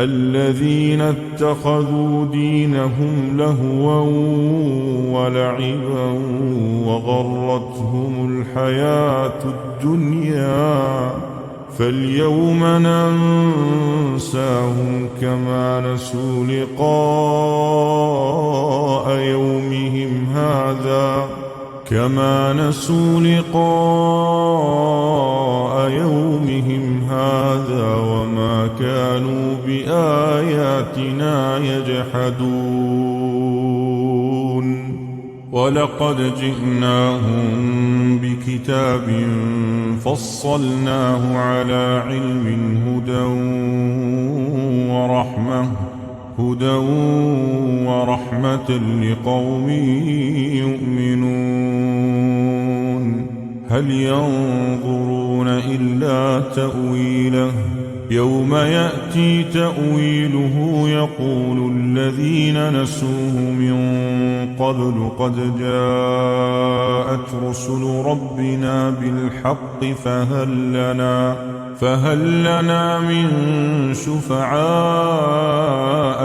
الذين اتخذوا دينهم لهوا ولعبا وغرتهم الحياة الدنيا فاليوم ننساهم كما نسوا لقاء يومهم هذا وما كانوا بآياتنا يجحدون ولقد جئناهم بكتاب فصلناه على علم هدى ورحمة لقوم يؤمنون هل ينظرون إلا تأويله يوم يأتي تأويله يقول الذين نسوه من قبل قد جاءت رسل ربنا بالحق فهل لنا من شفعاء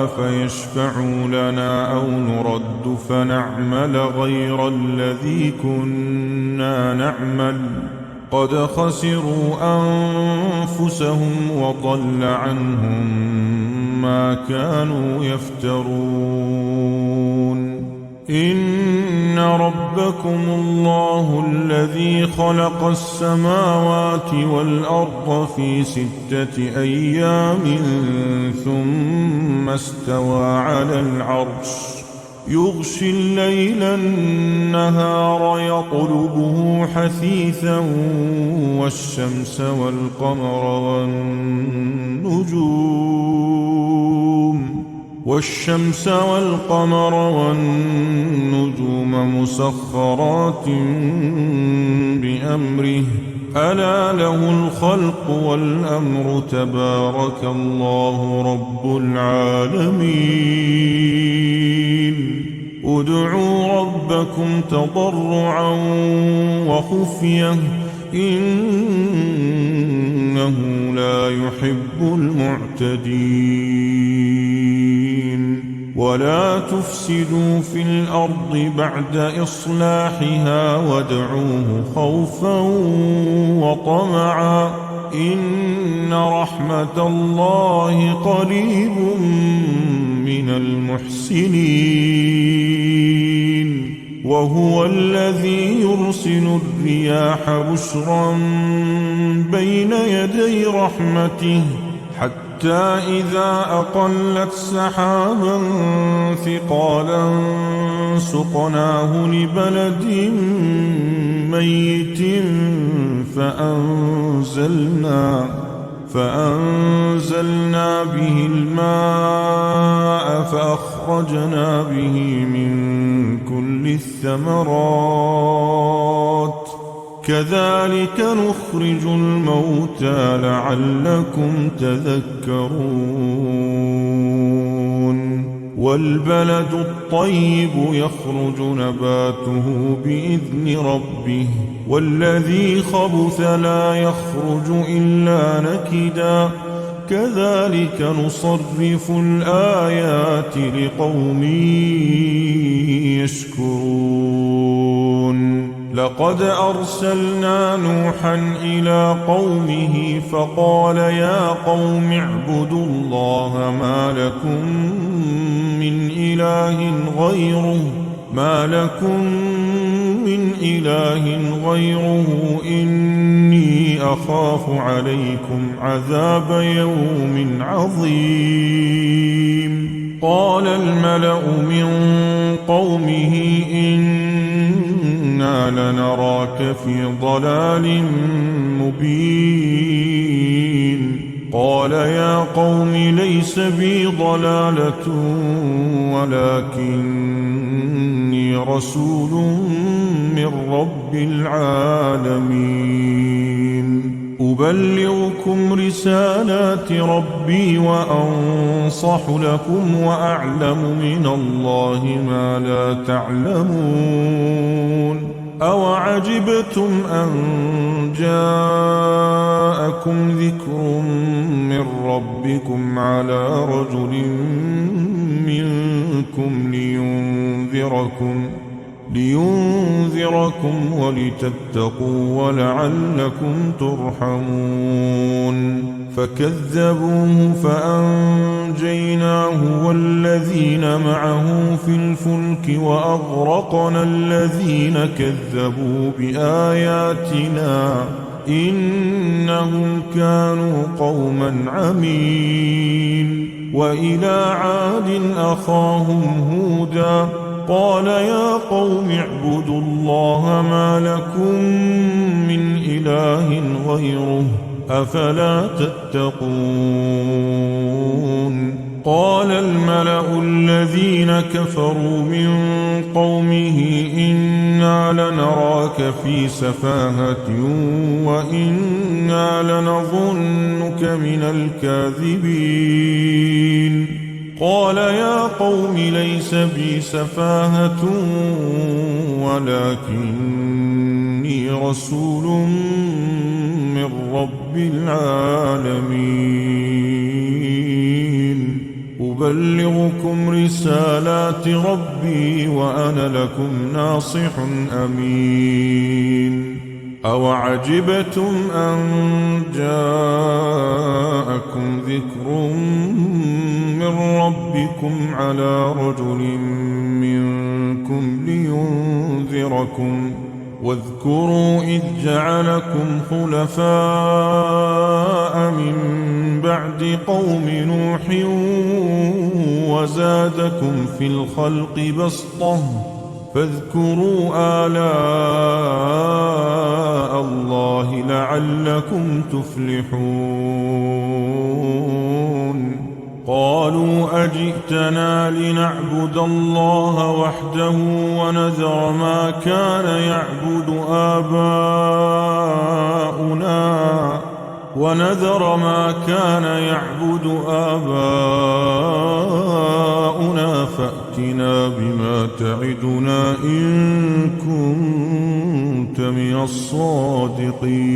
فيشفعوا لنا أو نرد فنعمل غير الذي كنا نعمل قد خسروا أنفسهم وضل عنهم ما كانوا يفترون إن ربكم الله الذي خلق السماوات والأرض في 6 أيام ثم استوى على العرش يغشي الليل النهار يطلبه حثيثا والشمس والقمر والنجوم مسخرات بأمره ألا له الخلق والأمر تبارك الله رب العالمين ادعوا ربكم تضرعا وخفية إنه لا يحب المعتدين ولا تفسدوا في الأرض بعد إصلاحها وادعوه خوفا وطمعا إن رحمة الله قريب من المحسنين وهو الذي يرسل الرياح بشرا بين يدي رحمته حتى إذا أقلت سحابا ثقالا سقناه لبلد ميت فأنزلنا به الماء فأخرجنا به من كل الثمرات كذلك نخرج الموتى لعلكم تذكرون والبلد الطيب يخرج نباته بإذن ربه والذي خبث لا يخرج إلا نكدا كذلك نصرف الآيات لقوم يشكرون لقد أرسلنا نوحا إلى قومه فقال يا قوم اعبدوا الله ما لكم من إله غيره إني أخاف عليكم عذاب يوم عظيم قال الملأ من قومه إنا لنراك في ضلال مبين قال يا قوم ليس بي ضلالة ولكني رسول من رب العالمين أبلغكم رسالات ربي وأنصح لكم وأعلم من الله ما لا تعلمون أوعجبتم أن جاءكم ذكر من ربكم على رجل منكم لينذركم ولتتقوا ولعلكم ترحمون فكذبوه فأنجيناه والذين معه في الفلك وأغرقنا الذين كذبوا بآياتنا إنهم كانوا قوما عمين وإلى عاد أخاهم هودا قال يا قوم اعبدوا الله ما لكم من إله غيره أفلا تتقون قال الملأ الذين كفروا من قومه إنا لنراك في سفاهة وإنا لنظنك من الكاذبين قال يا قوم ليس بي سفاهة ولكني رسول من رب العالمين أبلغكم رسالات ربي وأنا لكم ناصح أمين أوعجبتم أن جاءكم ذكر من ربكم على رجل منكم لينذركم واذكروا إذ جعلكم خلفاء من بعد قوم نوح وزادكم في الخلق بسطة فاذكروا آلاء الله لعلكم تفلحون قالوا أجئتنا لنعبد الله وحده ونذر ما كان يعبد آباؤنا فأتنا بما تعدنا إن كنت من الصادقين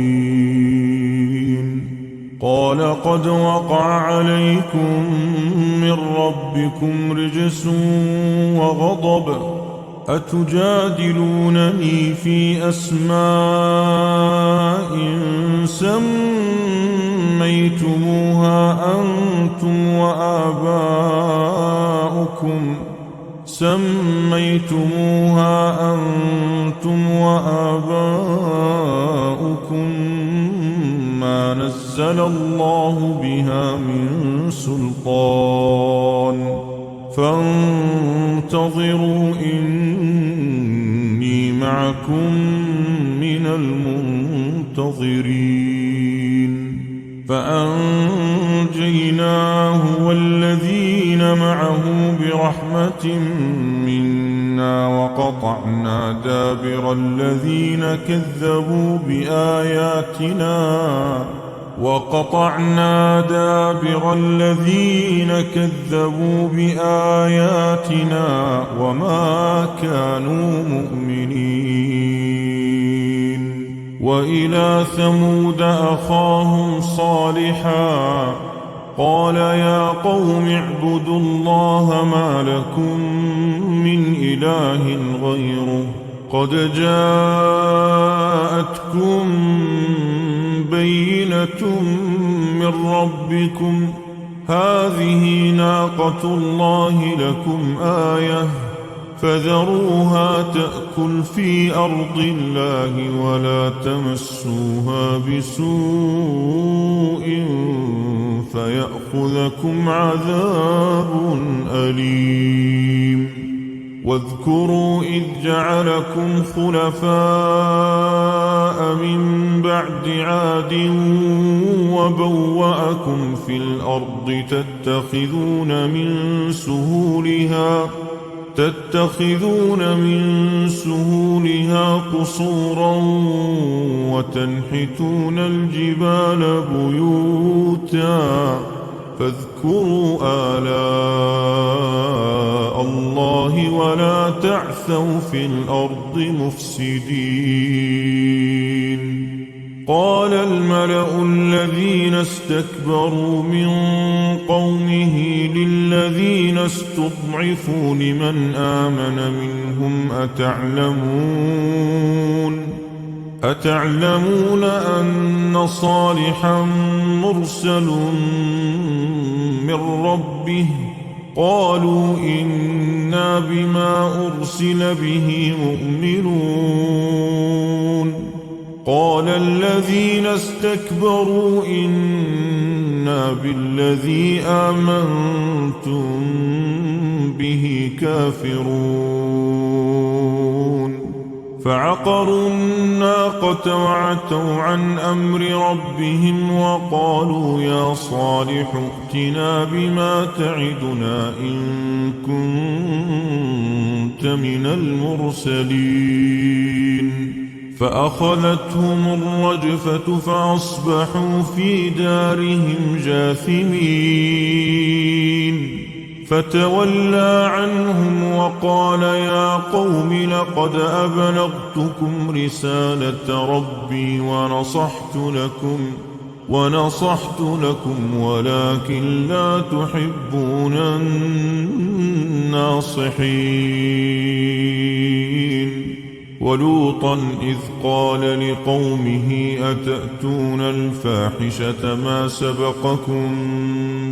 قال قد وقع عليكم من ربكم رجس وغضب أتجادلونني في أسماء سميتموها أنتم وآباؤكم ما نزل الله بها من سلطان فانتظروا إني معكم من المنتظرين فأنجيناه والذين معه برحمة منا وقطعنا دابر الذين كذبوا بآياتنا وما كانوا مؤمنين وإلى ثمود أخاهم صالحا قال يا قوم اعبدوا الله ما لكم من إله غيره قد جاءتكم بينة من ربكم هذه ناقة الله لكم آية فذروها تأكل في أرض الله ولا تمسوها بسوء فيأخذكم عذاب أليم واذكروا إذ جعلكم خلفاء من بعد عاد وبوأكم في الأرض تتخذون من سهولها قصورا وتنحتون الجبال بيوتا فاذكروا آلاء الله ولا تعثوا في الأرض مفسدين. قال الملأ الذين استكبروا من قومه للذين استضعفوا لمن آمن منهم أتعلمون أن صالحا مرسل من ربه؟ قالوا إنا بما أرسل به مؤمنون. قال الذين استكبروا إنا بالذي آمنتم به كافرون. فعقروا الناقة وعتوا عن أمر ربهم وقالوا يا صالح ائتنا بما تعدنا إن كنت من المرسلين. فأخذتهم الرجفة فأصبحوا في دارهم جاثمين. فتولى عنهم وقال يا قوم لقد أبلغتكم رسالة ربي ونصحت لكم ولكن لا تحبون الناصحين. ولوطا إذ قال لقومه أتأتون الفاحشة ما سبقكم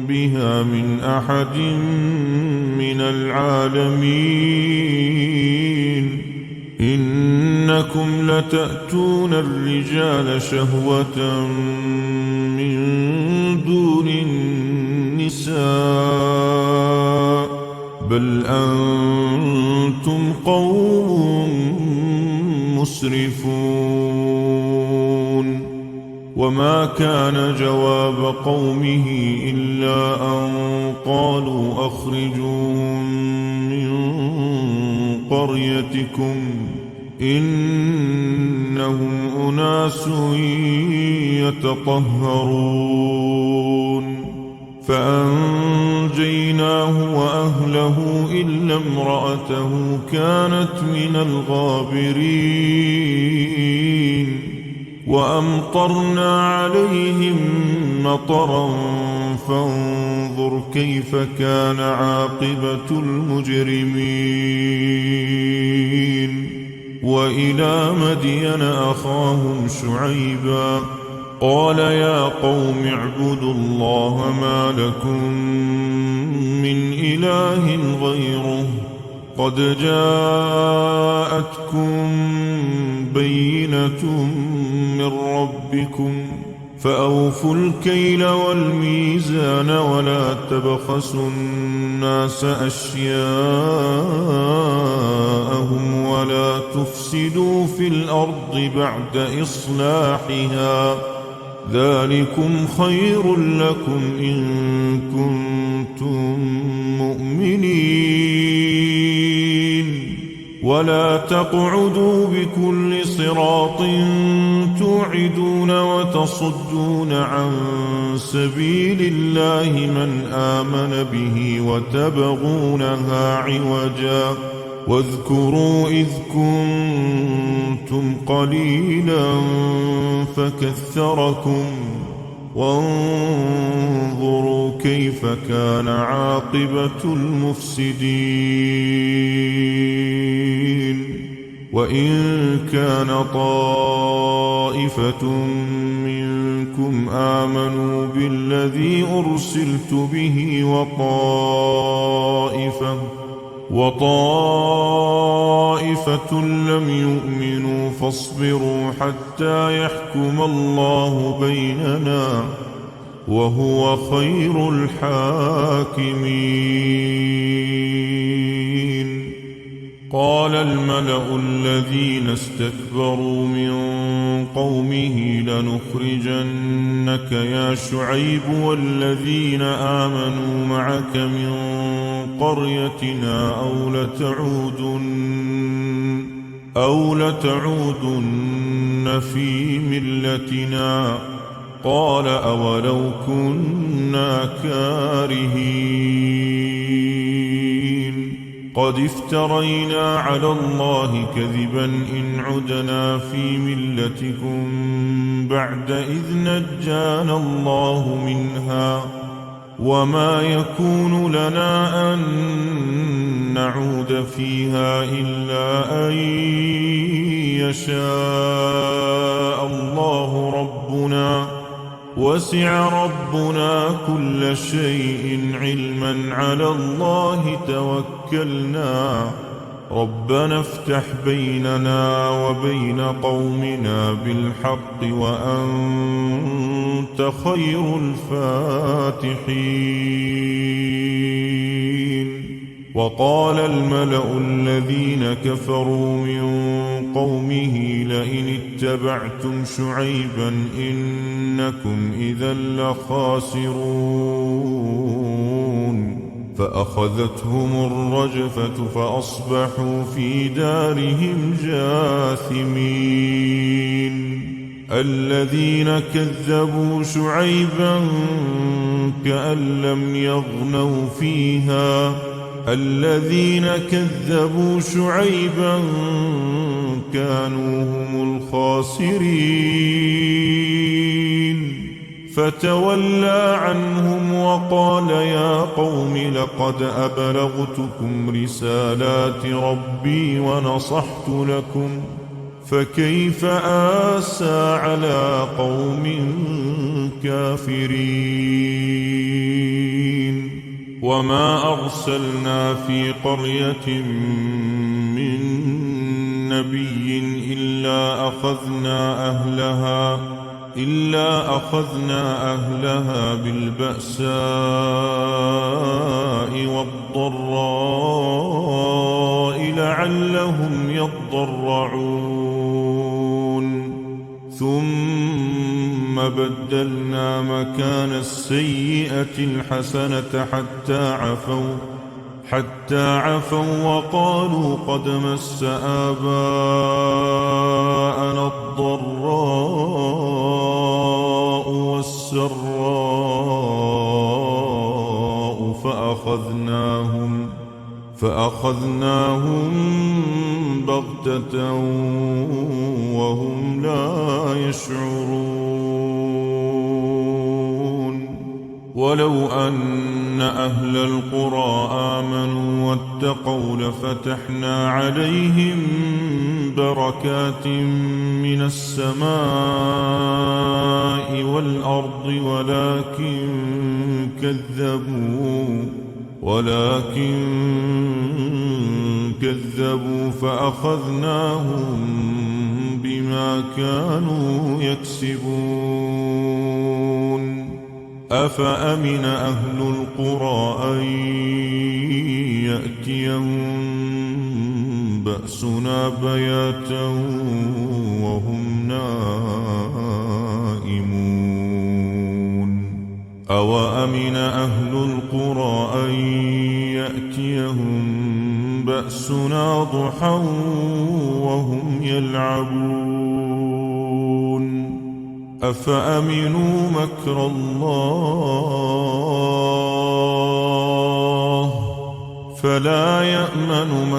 بها من أحد من العالمين إنكم لتأتون الرجال شهوة من دون النساء بل أنتم قوم مسرفون. وما كان جواب قومه إلا أن قالوا أخرجوهم من قريتكم إنهم أناس يتطهرون. فأنجيناه وأهله إلا امرأته كانت من الغابرين. وأمطرنا عليهم مطرا فانظر كيف كان عاقبة المجرمين. وإلى مدين أخاهم شعيبا قال يا قوم اعبدوا الله ما لكم من إله غيره قد جاءتكم بينة من ربكم فأوفوا الكيل والميزان ولا تبخسوا الناس أشياءهم ولا تفسدوا في الأرض بعد إصلاحها ذلكم خير لكم إن كنتم مؤمنين. ولا تقعدوا بكل صراط توعدون وتصدون عن سبيل الله من آمن به وتبغونها عوجا واذكروا إذ كنتم قليلا فكثركم وانظروا كيف كان عاقبة المفسدين. وإن كان طائفة منكم آمنوا بالذي أرسلت به وطائفة لم يؤمنوا فاصبروا حتى يحكم الله بيننا وهو خير الحاكمين. قال الملأ الذين استكبروا من قومه لنخرجنك يا شعيب والذين آمنوا معك من قريتنا أو لتعودن في ملتنا قال أولو كنا كارهين. قد افترينا على الله كذبا إن عدنا في ملتكم بعد إذ نجانا الله منها وما يكون لنا أن نعود فيها إلا أن يشاء الله ربنا وسع ربنا كل شيء علما على الله توكلنا ربنا افتح بيننا وبين قومنا بالحق وأنت خير الفاتحين. وقال الملأ الذين كفروا من قومه لئن اتبعتم شعيبا إنكم إذا لخاسرون فأخذتهم الرجفة فأصبحوا في دارهم جاثمين. الذين كذبوا شعيبا كأن لم يغنوا فيها الذين كذبوا شعيبا كانوا هم الخاسرين. فتولى عنهم وقال يا قوم لقد أبلغتكم رسالات ربي ونصحت لكم فكيف آسى على قوم كافرين. وما أرسلنا في قرية من نبي إلا أخذنا أهلها بالبأساء والضراء لعلهم يضرعون ثم بدلنا مكان السيئة الحسنة حتى عفوا وقالوا قد مس آباءنا الضراء والسراء فأخذناهم بغتة وهم لا يشعرون. ولو أن أهل القرى آمنوا واتقوا لفتحنا عليهم بركات من السماء والأرض ولكن كذبوا فأخذناهم بما كانوا يكسبون. أفأمن أهل القرى أن يأتيهم بأسنا بياتا وهم نائمون. أوأمن أهل القرى أن يأتيهم بأسنا ضحى وهم يلعبون. أفأمنوا مكر الله فلا يأمن مكر